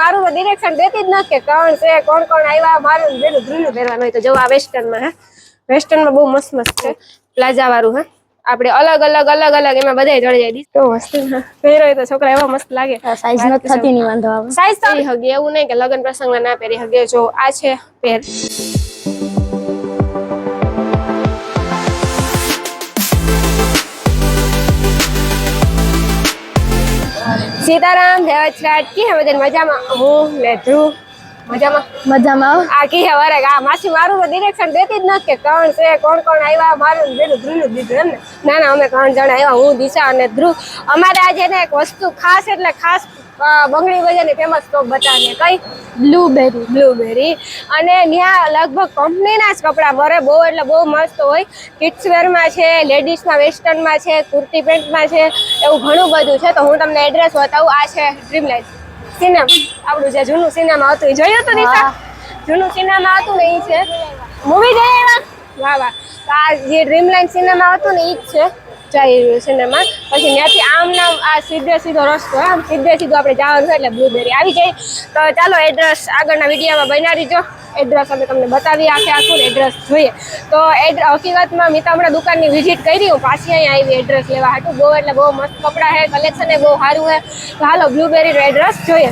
મારું ડિરેક્શન દેતી જ નથી કે કોણ છે કોણ કોણ આવ્યા મારું બેનું ધ્રુનું પહેરવાનું હોય તો જો આ વેસ્ટર્નમાં હે વેસ્ટર્નમાં બહુ મસ્ત મસ્ત છે પ્લાઝા વાળું હે આપણે અલગ અલગ અલગ અલગ એમાં બધાય જડી જાય તો મસ્ત પહેરો તો છોકરા એવા મસ્ત લાગે સાઈઝ નથી થતી ની વાંધો આવે સાઈઝ તો હગે એવું નહીં કે લગ્ન પ્રસંગમાં ના પહેરી હગે જો આ છે પહેર સીતારામ દેવચરાટ કી હે બધી મજામાં હું ને ધ્રુવ મજામાં આ કી હે વરે આ માસી મારું ડિરેક્શન દેતી જ નથી કે કોણ છે કોણ કોણ આવ્યા મારું બેનું ધ્રુવ દીધું ને ના અમે 3 જણા આવ્યા હું દિશા અને ધ્રુવ અમારે આજે ને એક વસ્તુ ખાસ એટલે ખાસ બંગડી બજારની ફેમસ સ્ટોપ બતાવીએ કઈ બ્લુબેરી અને ત્યાં લગભગ કંપનીના જ કપડા મળે બહુ એટલે બહુ મસ્ત હોય કિડ્સ વેરમાં છે લેડીઝમાં વેસ્ટર્નમાં છે કુર્તી પેન્ટમાં છે એવું ઘણું બધું છે તો હું તમને એડ્રેસ બતાવું આ છે ડ્રીમલાઇટ સિનેમા આપણું જે જૂનું સિનેમા હતું એ જોયું હતું નિશા જૂનું સિનેમા હતું ને એ છે મૂવી જઈ આવ્યા વાહ વાહ આ જે ડ્રીમલાઇટ સિનેમા હતું ને એ જ છે જઈ સિનેમા પછી ત્યાંથી આમ નામ આ સીધો રસ્તો આમ સીધું આપણે જવાનું એટલે બ્લુબેરી આવી જાય તો ચાલો એડ્રેસ આગળના વિડીયોમાં બના રહીજો એડ્રેસ અમે તમને બતાવીએ આખું એડ્રેસ જોઈએ તો હકીકતમાં મેં તો હમણાં દુકાનની વિઝિટ કરી હું પાછી અહીંયા આવી એડ્રેસ લેવા હાટું બહુ એટલે બહુ મસ્ત કપડાં છે કલેક્શન એ બહુ સારું છે તો હાલો બ્લુબેરીનો એડ્રેસ જોઈએ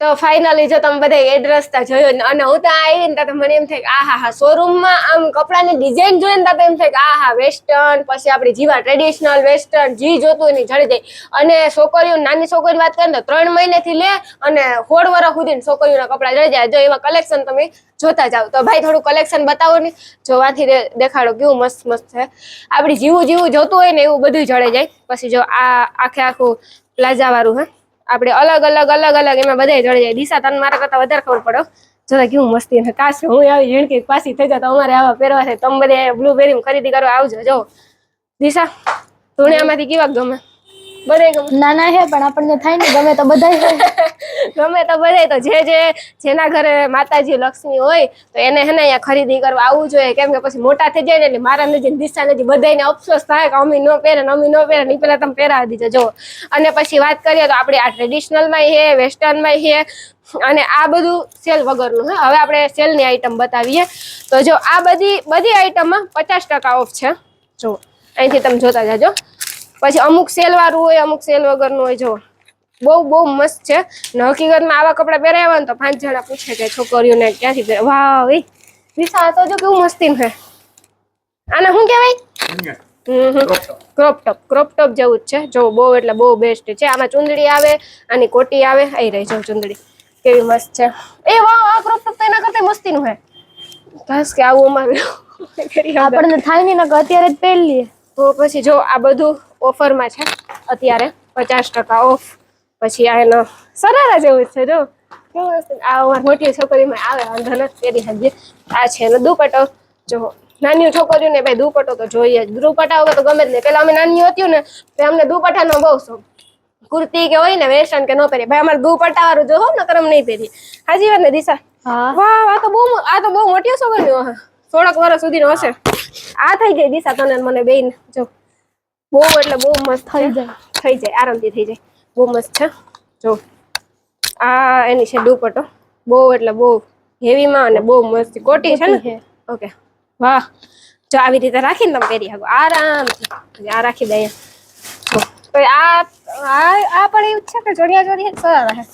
તો ફાઇનલી જો તમે બધા એડ્રેસ તા જોયો અને હું તો આવી ને તો મને એમ થાય કે આહા શોરૂમમાં આમ કપડાની ડિઝાઇન જોઈએ ને તો એમ થાય કે આહા વેસ્ટર્ન પછી આપણી જીવા ટ્રેડિશનલ વેસ્ટર્ન જી જોતું એની જડી જાય અને છોકરીઓ નાની છોકરીની વાત કરીએ તો 3 મહિનેથી લે અને 16 વર્ષ સુધી છોકરીઓના કપડા જડી જાય જો એવા કલેક્શન તમે જોતા જાવ તો ભાઈ થોડું કલેક્શન બતાવો ને જોવાથી દેખાડો કેવું મસ્ત મસ્ત છે આપણી જીવું જોતું હોય ને એવું બધું જડે જાય પછી જો આ આખું પ્લાઝા વાળું હે આપણે અલગ અલગ એમાં બધાય જડી જાય દિશા તને મારા કરતા વધારે ખબર પડો જોતા કેવું મસ્તી ને કાશ હું આવી ઝીણકી પાછી થઈ જાય તો અમારે આવા પહેરવા થાય તમે બધે બ્લુબેરી ખરીદી કરવા આવજો જો દિશા ધોણિયામાંથી કેવા ગમે બધે ગમે નાના હે પણ આપણને થાય ને ગમે તો બધાય ગમે તો બધાય તો જેના ઘરે માતાજી લક્ષ્મી હોય તો એને હે ને અહીંયા ખરીદી કરવા આવવું જોઈએ કેમ કે પછી મોટા થઈ જાય ને એટલે મારા નથી દિશા નથી બધાને અફસોસ થાય કે અમી ન પહેરે ની પેલા તમે પહેરાવી દીધો જો અને પછી વાત કરીએ તો આપણે આ ટ્રેડિશનલમાં છે વેસ્ટર્નમાં છે અને આ બધું સેલ વગરનું હે હવે આપણે સેલની આઈટમ બતાવીએ તો જો આ બધી આઈટમમાં 50% ઓફ છે જો અહીંથી તમે જોતા જાજો પછી અમુક સેલ વાળું હોય અમુક સેલ વગરનું હોય જો બહુ મસ્ત છે ને હકીકતમાં આવા કપડા પહેરાવ્યા હોય ને તો 5 જણા પૂછે કે છોકરીઓને ક્યાંથી પહેરે વાહ ભાઈ દિશા તો જો કેવું મસ્તી છે આને શું કહેવાય ક્રોપ ટોપ જેવું જ છે જો બહુ એટલે બહુ બેસ્ટ છે આમાં ચુંદડી આવે આની કોટી આવે આવી રહી જો ચુંદડી કેવી મસ્ત છે એ વાહ આ ક્રોપ ટોપ તો એના કરતા મસ્તી નું હે બસ કે આવું અમારે આપણને થાય નહીં ને અત્યારે જ પહેરી લઈએ તો પછી જો આ બધું ઓફરમાં છે અત્યારે 50% ઓફ પછી આ એનો સરારા જેવું છે જો કેવું આ અમારી મોટી છોકરીમાં આવે વાંધો નથી પહેરી શકીએ આ છે એનો દુપટ્ટો જો નાની છોકરીઓને ભાઈ દુપટ્ટો તો જોઈએ જ દુપટ્ટા વગર તો ગમે જ નહીં પેલા અમે નાની હતી ને તો અમને દુપટ્ટાનો બહુ શોખ કુર્તી કે હોય ને વેસ્ટર્ન કે ન પહેરીએ ભાઈ અમારે દુપટ્ટા વાળું જો ને કરમ નહીં પહેરીએ હાજી વાત ને દિશા વાહ આ તો બહુ મોટી છોકરીઓ હે 16 વર્ષ સુધીનો હશે આ થઈ જાય દિશા તને મને બેન જો બહુ એટલે બહુ મસ્ત થઈ જાય આરામથી થઈ જાય બહુ મસ્ત છે જો આ એની છે દુપટ્ટો બહુ એટલે બહુ હેવીમાં અને બહુ મસ્ત કોટી છે ને ઓકે વાહ જો આવી રીતે રાખીને તમે પહેરી શકો આરામથી આ રાખી દઈએ તો આ પણ એવું છે કે જોડિયા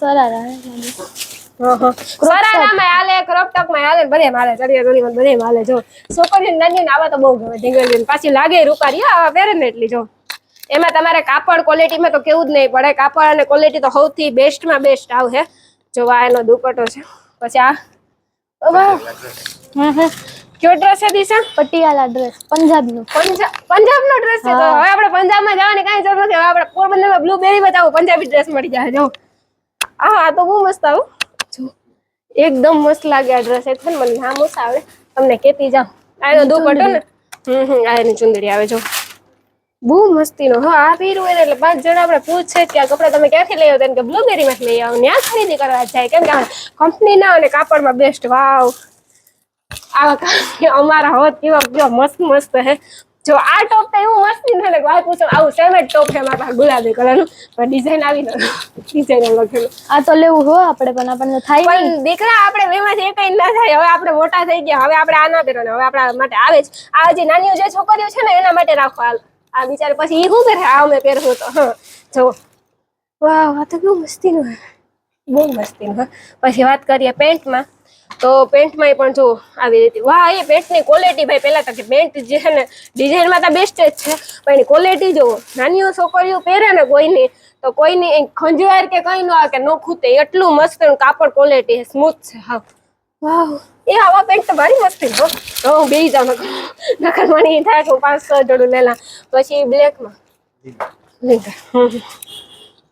સરારામાં હાલે ક્રોપ ટોપમાં હાલે બધે હાલે ચડિયા ચોળીમાં બધે હાલે જો છોકરીઓ નાની આવા તો બહુ ગમે ઢીંગલી પાછી લાગે રૂપારી આવા પહેરે ને એટલી જો એમાં તમારે કાપડ ક્વોલિટીમાં તો કેવું જ નહીં પડે. કાપડ અને ક્વોલિટી તો સૌથી બેસ્ટમાં બેસ્ટ આવશે. જો આ એનો દુપટ્ટો છે. પછી આ કયો ડ્રેસ છે દિશા? પટિયાલા ડ્રેસ પંજાબનો. પંજાબનો ડ્રેસ છે. તો હવે આપણે પંજાબમાં જવાની કાંઈ જરૂર નથી. હવે આપણે પોરબંદરમાં બ્લુબેરી બતાવો પંજાબી ડ્રેસ મળી જાય. જો આ તો બહુ મસ્ત આવું. જો એકદમ મસ્ત લાગે આ ડ્રેસ. એક મને નામ ઓછા આવે તમને કેતી જાવ. આ એનો દુપટ્ટો ને આ એની ચુંદડી આવે. જો બહુ મસ્તીનો. હા આ પહેર્યું એને એટલે 5 જણા આપણે પૂછે કે આ કપડા તમે ક્યાંથી લઈ આવો? કે બ્લુબેરીમાંથી લઈ આવો. ત્યાં ખરીદી કરવા જાય કેમ કે કંપનીના અને કાપડમાં બેસ્ટ. વાવ આવા અમારા હોત કેવા મસ્ત મસ્ત હે. જો આ ટોપ તો એવું મસ્તી ને વાત પૂછો આવું સેમ જ ટોપ છે મારા પાસે ગુલાબી કલરનું પણ ડિઝાઇન આવી ડિઝાઇન લખેલું. આ તો લેવું હો આપણે પણ આપણને થાય પણ દીકરા આપણે બેમાંથી એકઈ ના થાય. હવે આપણે મોટા થઈ ગયા. હવે આપણે આ ના પહેરવાનું. હવે આપણા માટે આવે જ. આ હજી નાની જે છોકરીઓ છે ને એના માટે રાખો. આ બિચારે પછી ઈ શું પહેરે? આ અમે પહેરવું તો હા જો વાહ આ તો કેવું મસ્તીનું હે. બહુ મસ્તીનું. પછી વાત કરીએ પેન્ટમાં તો પેન્ટમાં પણ જો આવી રીતે વાહ એ પેન્ટની ક્વોલિટી ભાઈ પહેલા તો પેન્ટ જે છે ને ડિઝાઇનમાં તો બેસ્ટ જ છે પણ એની ક્વોલિટી જો નાનીઓ છોકરીઓ પહેરે ને કોઈની તો કોઈની ખંજવાળ કે કઈ ન આવે કે ન ખૂતે એટલું મસ્ત કાપડ ક્વોલિટી સ્મૂથ છે. હા વાહ એ આવા પેન્ટ તો ભારી મસ્તી હો. તો હું બેસી જાઉં નકર મને થાય કે હું 5-6 જોડું લેલા. પછી બ્લેકમાં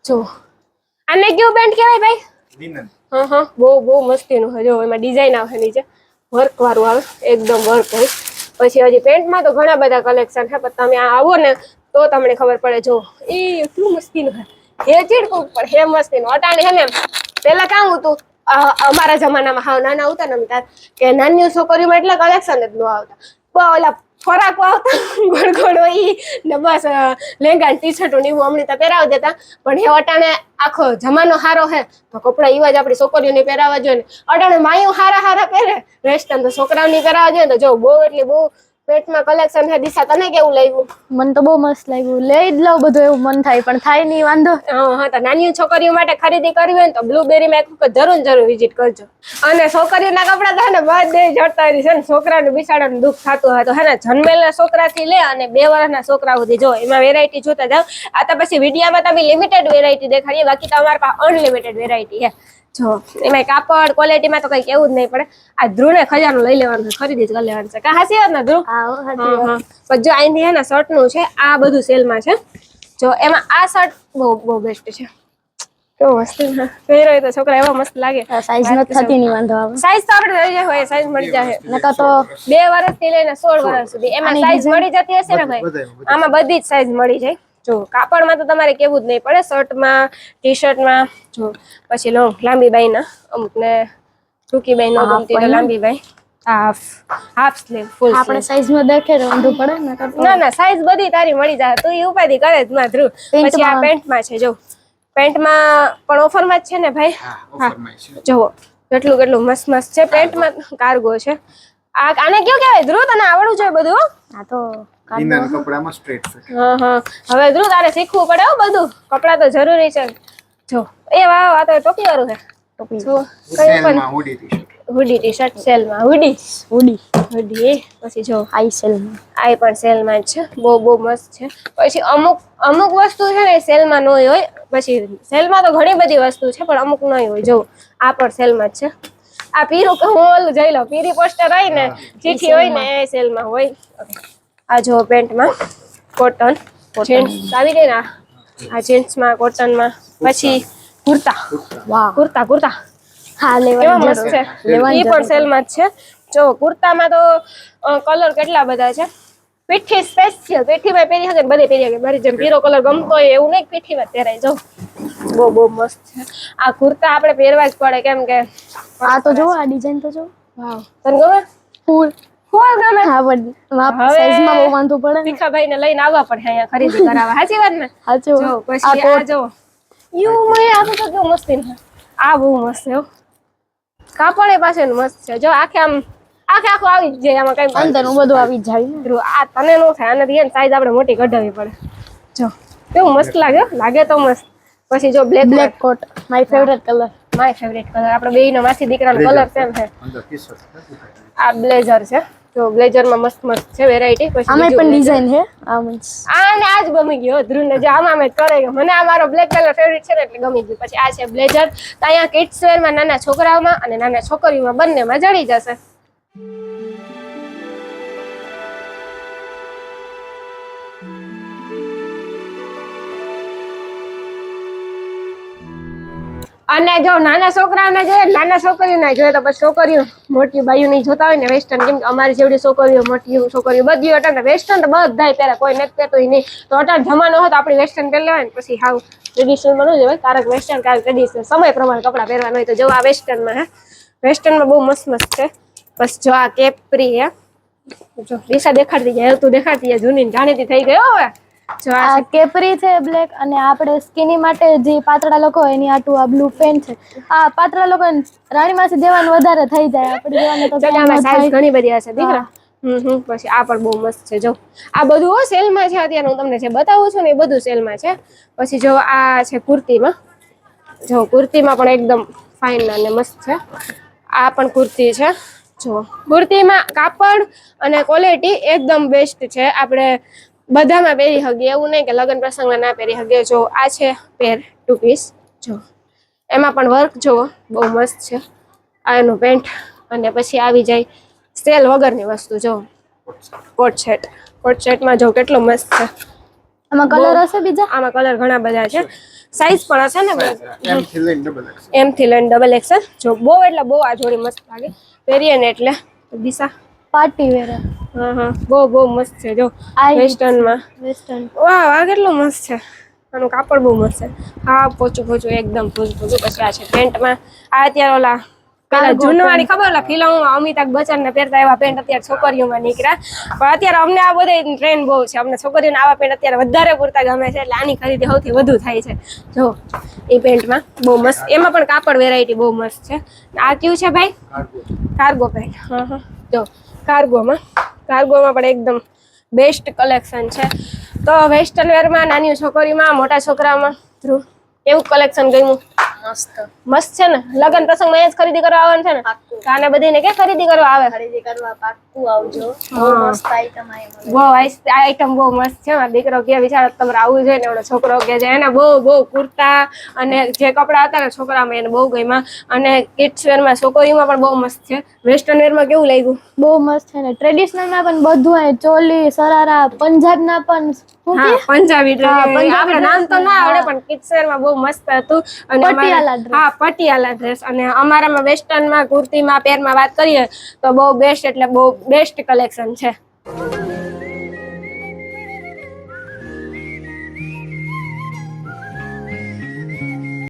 જો આને કેવું પેન્ટ કહેવાય ભાઈ? હા બહુ મસ્તીનું હોય. જો એમાં ડિઝાઇન આવે નીચે વર્ક વાળું આવે એકદમ વર્ક હોય. પછી હજી પેન્ટમાં તો ઘણા બધા કલેક્શન છે પણ તમે આવો ને તો તમને ખબર પડે. જો એ એટલું મસ્તીનું હે ચીડકું પણ હે મસ્તીનું. અટાણે હે ને પેલા કામ હતું અમારા જમાનામાં હાવ નાના આવતા ને કે નાની છોકરીઓમાં એટલે કલેક્શન જ ન આવતા. ઓલા ફરાકો આવતા ગોળ હોય ને બસ લેંગા ટી શર્ટો ને એવું હમણાં તો પહેરાવી દેતા પણ એ અટાણે આખો જમાનો હારો હે તો કપડા એવા જ આપણી છોકરીઓને પહેરાવા જોઈએ ને. અટાણે માયું હારા પહેરે વેસ્ટર્ન તો છોકરાઓની પહેરાવા જોઈએ ને. જો બહુ એટલે બહુ પેટમાં કલેક્શન છે. દિશા તને કેવું લાગ્યું? મને તો બહુ મસ્ત લાગ્યું. લઈ જ લઉં બધું એવું મન થાય પણ થાય નહીં વાંધો. હા તો નાની છોકરીઓ માટે ખરીદી કરવી હોય ને તો બ્લુબેરીમાં એક વખત જરૂર વિઝિટ કરજો. અને છોકરીઓના કપડા તો હે ને બધે જડતા હોય છે ને છોકરાને બિચારાને દુઃખ થતું હોય તો હે ને જન્મેલા છોકરાથી લે અને 2 વર્ષના છોકરા સુધી જો એમાં વેરાયટી જોતા જાવ. આ તો પછી વિડીયામાં તમે લિમિટેડ વેરાયટી દેખાડીએ બાકી તો અમારા પાસે અનલિમિટેડ વેરાયટી છે. જો એમાં કાપડ ક્વોલિટીમાં તો કઈ કેવું જ નહીં પડે. આ ધ્રુવને ખજાનો લઈ લેવાનું છે. ખરીદી જ કરી લેવાનું છે. કા હાસી વાત ને ધ્રુવ? પણ જો અહીંથી હે ને શર્ટનું છે આ બધું સેલમાં છે. જો એમાં આ શર્ટ બહુ બેસ્ટ છે. કેવો મસ્ત પહેર્યો તો છોકરા એવા મસ્ત લાગે. સાઈઝ નથી થતી નહીં વાંધો આવે. સાઈઝ તો આપણે લઈ જાય હોય સાઈઝ મળી જાય. નકર તો 2 વર્ષથી લઈને 16 વર્ષ સુધી એમાં સાઈઝ મળી જતી હશે ને ભાઈ. આમાં બધી જ સાઈઝ મળી જાય. જો કાપડમાં તો તમારે કેવું જ નહીં પડે. શર્ટમાં ટી શર્ટમાં જો પછી લાંબી બાઈના અમુક ને ટૂંકી બાઈ નો ગમતી તો લાંબી બાઈ હાફ સ્લીવ ફૂલ આપણે સાઈઝમાં દેખે વાંધો પડે ને. ના સાઈઝ બધી તારી મળી જાય. તું એ ઉપાધિ કરે જ ના ધ્રુવ. પછી આ પેન્ટમાં છે જો પેન્ટમાં પણ ઓફરમાં જ છે ને ભાઈ. હા જુઓ કેટલું મસ્ત છે. પેન્ટમાં કાર્ગો છે. આને કેવું કહેવાય ધ્રુવ? તને આવડવું જોઈએ બધું. આ તો કપડામાં સ્ટ્રેટ ફિટ. હવે ધ્રુવ તારે શીખવું પડે હો બધું. કપડા તો જરૂરી છે. જો એ વાહ આ તો ટોપી વાળું છે. ટોપી જો સેલમાં હુડી ટી-શર્ટ. હુડી ટી-શર્ટ સેલમાં હુડી પછી જો આઈ સેલમાં આઈ પણ સેલમાં જ છે. બહુ મસ્ત છે. પછી અમુક વસ્તુ છે ને સેલમાં ન હોય. પછી સેલમાં તો ઘણી બધી વસ્તુ છે પણ અમુક નહીં હોય. જો આ પણ સેલમાં જ છે. આ પીરું કે હું ઓલું જઈ લઉં પીરી પોસ્ટર હોય ને ચીઠી હોય ને એ સેલમાં હોય. આ જો પેન્ટમાં કોટન જીન્સ આવી ગઈ ને આ જીન્સમાં કોટનમાં પછી કુર્તા. વાહ કુર્તા હા કેવા મસ્ત છે. ઈ પણ સેલમાં જ છે. જો કુર્તામાં તો કલર કેટલા બધા છે. પીઠી સ્પેશિયલ પીઠીમાં પહેરી શકે બધે પહેરી શકે. મારી જેમ પીરો કલર ગમતો હોય એવું નહીં પીઠીમાં પહેરાય. જો બહુ મસ્ત છે. આ કુર્તા આપણે પહેરવા જ પડે કેમ કે આ તો જો આ ડિઝાઇન તો જો વાવ તને ગમે? ફૂલ ગમે. હા પણ સાઈઝમાં બહુ વાંધો પડે. ભીખાભાઈ ને લઈને આવવા પડે અહીંયા ખરીદી કરાવવા. સાચી વાત ને? સાચું. જો પછી આ જો આ તો કેવું મસ્તી છે. આ બહુ મસ્ત છે. કાપડ એ પાછળ મસ્ત છે. જો આખું આવી જ જાય. આમાં કઈ અંદરનું બધું આવી જ જાય. આ તને નો થાય. આનાથી સાઈઝ આપણે મોટી કઢાવવી પડે. જો કેવું મસ્ત લાગે તો મસ્ત. પછી જો black coat my favourite colour. આપણે બેયનો માસી દીકરાનો કલર સેમ છે. આ બ્લેઝર છે. જો બ્લેઝરમાં મસ્ત મસ્ત છે વેરાયટી. પછી આમાં બીજું પણ blazer. ડિઝાઇન છે આને આજ ગમી ગયો ધ્રુવને, જે આમાં મેં કરે ગયો. મને આ મારો બ્લેક કલર ફેવરિટ છે ને એટલે ગમી ગયું. પછી આ છે બ્લેઝર. તો અહીંયા કિડ્સ વેરમાં નાના છોકરાઓમાં અને નાના છોકરીઓમાં બંનેમાં જડી જશે. અને જો નાના છોકરાઓને જોઈએ, નાના છોકરીઓને જોઈએ, તો પછી છોકરીઓ મોટી બાઈઓ નહીં જોતા હોય ને વેસ્ટર્ન, કેમ કે અમારી જેવડી છોકરીઓ મોટી છોકરીઓ બધી અટાણે વેસ્ટર્ન તો બધાય પહેરે, કોઈ નથી પહેરતું નહીં. તો અટાણે જમાનો હોય તો આપણી વેસ્ટર્ન પહેરી લેવાય ને, પછી હાવ ટ્રેડિશનલમાં ન જવાય. કારક વેસ્ટર્ન કારક ટ્રેડિશનલ, સમય પ્રમાણે કપડાં પહેરવાના હોય. તો જો આ વેસ્ટર્નમાં હે, વેસ્ટર્નમાં બહુ મસ્ત મસ્ત છે. બસ જો આ કેપરી હે, જો રીસા દેખાડતી જાય, તું દેખાડતી જાય, જૂની જાણીતી થઈ ગઈ હવે. જો આ કેપરી છે બ્લેક, અને આપણે સ્કિની માટે જે પાતળા લોકો હોય એની આટું આ બ્લુ પેન્ટ છે. આ પાતળા લોકો રાણી માસી દેવાનું વધારે થઈ જાય, આપણે દેવાનું તો જગામાં સાઈઝ ઘણી બધી હશે દીકરા. પછી આ પણ બહુ મસ્ત છે. જો આ બધું સેલમાં છે અત્યારે, હું તમને જે બતાવું છું ને એ બધું સેલમાં છે. પછી જો આ છે કુર્તીમાં, જો કુર્તીમાં પણ એકદમ ફાઇન અને મસ્ત છે. આ પણ કુર્તી છે. જો કુર્તીમાં કાપડ અને ક્વોલિટી એકદમ બેસ્ટ છે. આપણે બધામાં પહેરી શકીએ, એવું નહીં કે લગ્ન પ્રસંગમાં ના પહેરી શકીએ. જો આ છે પેર 2 પીસ, જો એમાં પણ વર્ક જોવો બહુ મસ્ત છે. આ એનું પેન્ટ. અને પછી આવી જાય સેલ વગરની વસ્તુ, જો કોટ સેટ. કોટ સેટમાં જો કેટલો મસ્ત છે. આમાં કલર હશે બીજા? આમાં કલર ઘણા બધા છે, સાઈઝ પણ હશે ને એમ થી લઈને ડબલ એક્સ. એમ થી લઈને ડબલ એક્સેલ. જો બહુ એટલે બહુ આ જોડી મસ્ત લાગે પહેરીએ ને એટલે. દિશા પાર્ટી વેર. બહુ મસ્ત છે. જો વેસ્ટર્નમાં, વેસ્ટર્ન. વાહ આ કેટલું મસ્ત છે. આનું કાપડ બહુ મસ્ત છે. હા પોચું એકદમ પોચું. પછી આ છે પેન્ટમાં, આ અત્યારે ઓલા પેલા જૂનવાણી ખબર, ઓલા ફિલ્મમાં અમિતાભ બચ્ચન ને પહેરતા એવા પેન્ટ અત્યારે છોકરીઓમાં નીકળ્યા. પણ અત્યારે અમને આ બધા ટ્રેન્ડ બહુ છે, અમને છોકરીઓને આવા પેન્ટ અત્યારે વધારે પૂરતા ગમે છે, એટલે આની ખરીદી સૌથી વધુ થાય છે. જો એ પેન્ટમાં બહુ મસ્ત, એમાં પણ કાપડ વેરાયટી બહુ મસ્ત છે. આ કયું છે ભાઈ? Cargo pant. જો કાર્ગોમાં પણ એકદમ બેસ્ટ કલેક્શન છે. તો વેસ્ટર્ન વેરમાં નાની છોકરીમાં, મોટા છોકરામાં ધ્રુવ એવું કલેક્શન ગયું? મસ્ત છે ને. લગન પ્રસંગમાં જ ખરીદી કરવા આવવાનું છે ને, આને બધીને કે ખરીદી કરવા આવે? ખરીદી કરવા પાક્કું આવજો. મસ્ત આઈટમ આવી. બહુ આઈટમ બહુ મસ્ત છે. મારો દીકરો કે વિચાર તમારે આવવું જોઈએ ને, એવડો છોકરો કે છે એને બહુ કુર્તા અને જે કપડા હતા ને છોકરામાં એને બહુ ગમ્યા. અને કિડ્સ વેરમાં છોકરીમાં પણ બહુ મસ્ત છે. વેસ્ટર્ન વેરમાં કેવું લાગ્યું? બહુ મસ્ત છે ને. ટ્રેડિશનલમાં પણ બધું હોય, ચોલી સરારા, પંજાબના પણ પંજાબી આપણે નામ તો ના આવડે, પણ કિડ્સ વેરમાં બહુ મસ્ત હતું. અને પટિયાલા ડ્રેસ. અને અમારામાં વેસ્ટર્નમાં કુર્તીમાં પેરમાં વાત કરીએ તો બહુ બેસ્ટ એટલે બહુ બેસ્ટ કલેક્શન છે.